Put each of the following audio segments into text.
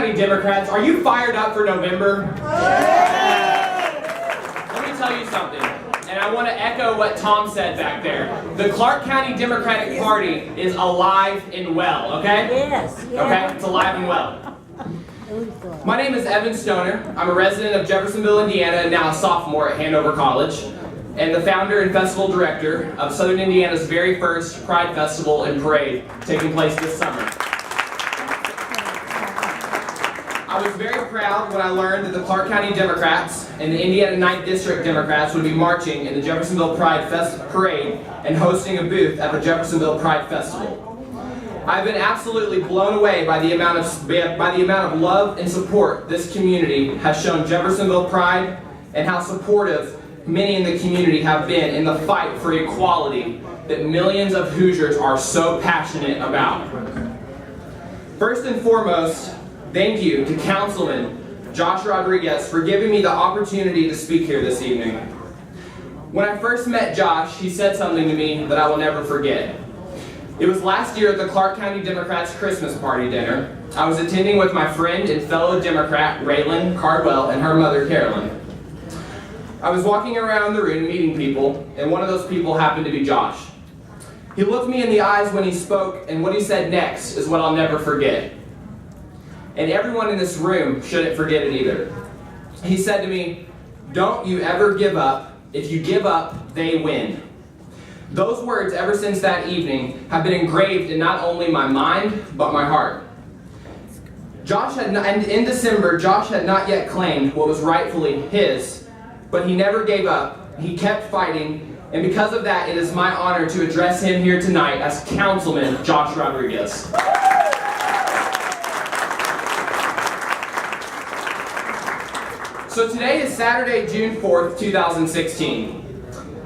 County Democrats, are you fired up for November? Let me tell you something, and I want to echo what Tom said back there. The Clark County Democratic Party is alive and well, okay? Yes. Okay, it's alive and well. My name is Evan Stoner. I'm a resident of Jeffersonville, Indiana, and now a sophomore at Hanover College, and the founder and festival director of Southern Indiana's very first Pride Festival and Parade taking place this summer. I was very proud when I learned that the Clark County Democrats and the Indiana 9th District Democrats would be marching in the Jeffersonville Pride Parade and hosting a booth at the Jeffersonville Pride Festival. I've been absolutely blown away by the amount of love and support this community has shown Jeffersonville Pride, and how supportive many in the community have been in the fight for equality that millions of Hoosiers are so passionate about. First and foremost, thank you to Councilman Rodriquez for giving me the opportunity to speak here this evening. When I first met Josh, he said something to me that I will never forget. It was last year at the Clark County Democrats Christmas party dinner. I was attending with my friend and fellow Democrat Raylan Cardwell and her mother Carolyn. I was walking around the room meeting people, and one of those people happened to be Josh. He looked me in the eyes when he spoke, and what he said next is what I'll never forget. And everyone in this room shouldn't forget it either. He said to me, "Don't you ever give up. If you give up, they win." Those words, ever since that evening, have been engraved in not only my mind, but my heart. In December, Josh had not yet claimed what was rightfully his, but he never gave up. He kept fighting, and because of that, it is my honor to address him here tonight as Councilman Josh Rodriguez. So today is Saturday, June 4th, 2016.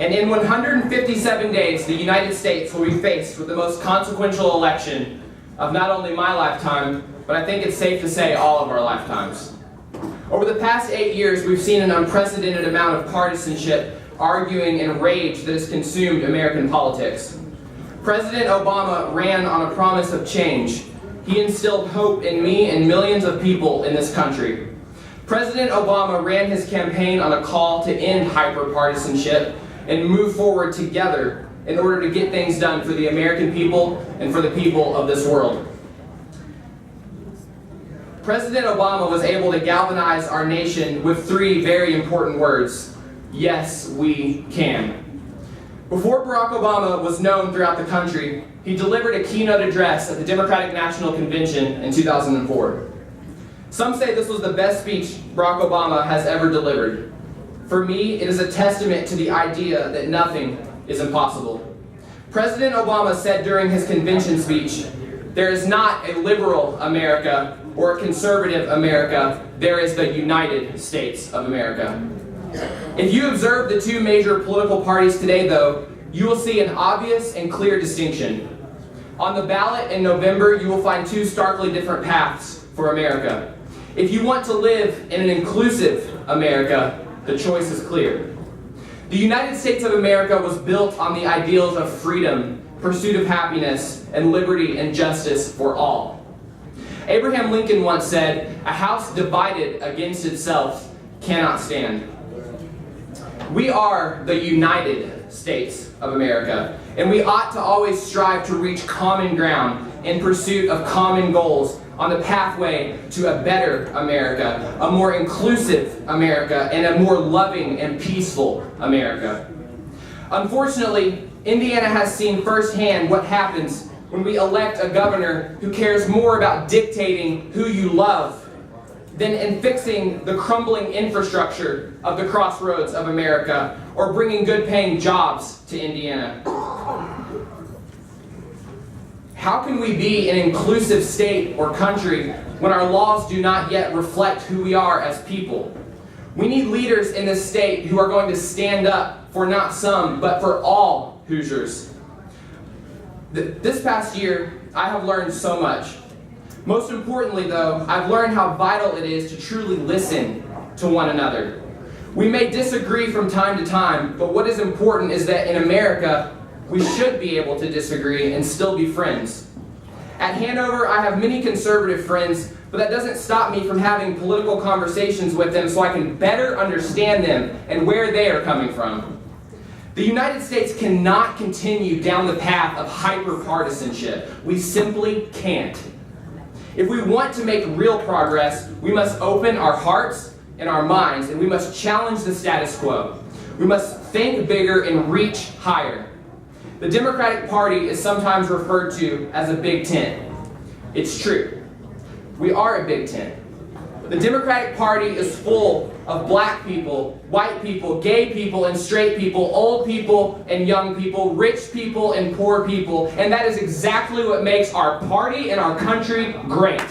And in 157 days, the United States will be faced with the most consequential election of not only my lifetime, but I think it's safe to say all of our lifetimes. Over the past 8 years, we've seen an unprecedented amount of partisanship, arguing, and rage that has consumed American politics. President Obama ran on a promise of change. He instilled hope in me and millions of people in this country. President Obama ran his campaign on a call to end hyper-partisanship and move forward together in order to get things done for the American people and for the people of this world. President Obama was able to galvanize our nation with 3 very important words: yes, we can. Before Barack Obama was known throughout the country, he delivered a keynote address at the Democratic National Convention in 2004. Some say this was the best speech Barack Obama has ever delivered. For me, it is a testament to the idea that nothing is impossible. President Obama said during his convention speech, "There is not a liberal America or a conservative America, there is the United States of America." If you observe the 2 major political parties today, though, you will see an obvious and clear distinction. On the ballot in November, you will find 2 starkly different paths for America. If you want to live in an inclusive America, the choice is clear. The United States of America was built on the ideals of freedom, pursuit of happiness, and liberty and justice for all. Abraham Lincoln once said, "A house divided against itself cannot stand." We are the United States of America, and we ought to always strive to reach common ground in pursuit of common goals on the pathway to a better America, a more inclusive America, and a more loving and peaceful America. Unfortunately, Indiana has seen firsthand what happens when we elect a governor who cares more about dictating who you love than in fixing the crumbling infrastructure of the crossroads of America or bringing good-paying jobs to Indiana. How can we be an inclusive state or country when our laws do not yet reflect who we are as people? We need leaders in this state who are going to stand up for not some, but for all Hoosiers. This past year, I have learned so much. Most importantly, though, I've learned how vital it is to truly listen to one another. We may disagree from time to time, but what is important is that in America, we should be able to disagree and still be friends. At Hanover, I have many conservative friends, but that doesn't stop me from having political conversations with them so I can better understand them and where they are coming from. The United States cannot continue down the path of hyper-partisanship. We simply can't. If we want to make real progress, we must open our hearts and our minds, and we must challenge the status quo. We must think bigger and reach higher. The Democratic Party is sometimes referred to as a big tent. It's true. We are a big tent. The Democratic Party is full of black people, white people, gay people and straight people, old people and young people, rich people and poor people, and that is exactly what makes our party and our country great.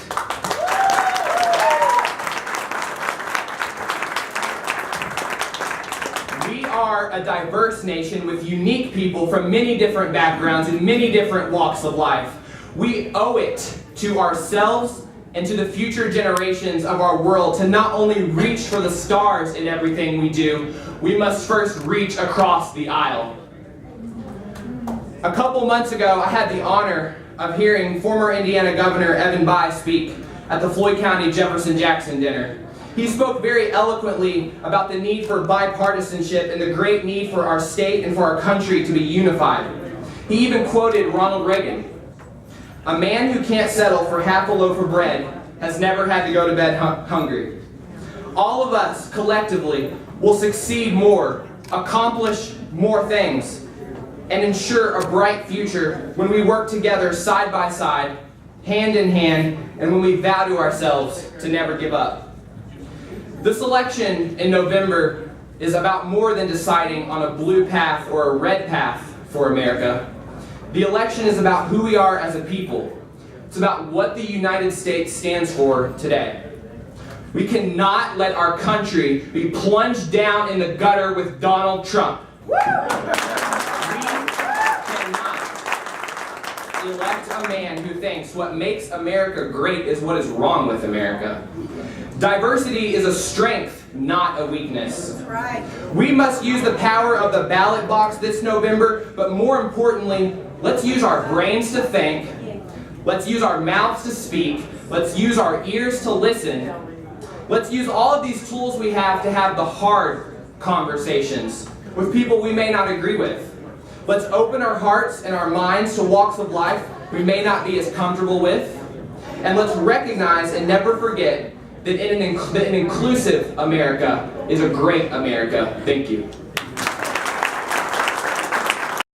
We are a diverse nation with unique people from many different backgrounds and many different walks of life. We owe it to ourselves and to the future generations of our world to not only reach for the stars in everything we do, we must first reach across the aisle. A couple months ago, I had the honor of hearing former Indiana Governor Evan Bayh speak at the Floyd County Jefferson-Jackson dinner. He spoke very eloquently about the need for bipartisanship and the great need for our state and for our country to be unified. He even quoted Ronald Reagan. "A man who can't settle for half a loaf of bread has never had to go to bed hungry." All of us collectively will succeed more, accomplish more things, and ensure a bright future when we work together side by side, hand in hand, and when we vow to ourselves to never give up. This election in November is about more than deciding on a blue path or a red path for America. The election is about who we are as a people. It's about what the United States stands for today. We cannot let our country be plunged down in the gutter with Donald Trump. We cannot elect a man who thinks what makes America great is what is wrong with America. Diversity is a strength, not a weakness. That's right. We must use the power of the ballot box this November, but more importantly, let's use our brains to think, let's use our mouths to speak, let's use our ears to listen, let's use all of these tools we have to have the hard conversations with people we may not agree with. Let's open our hearts and our minds to walks of life we may not be as comfortable with, and let's recognize and never forget that an inclusive America is a great America. Thank you.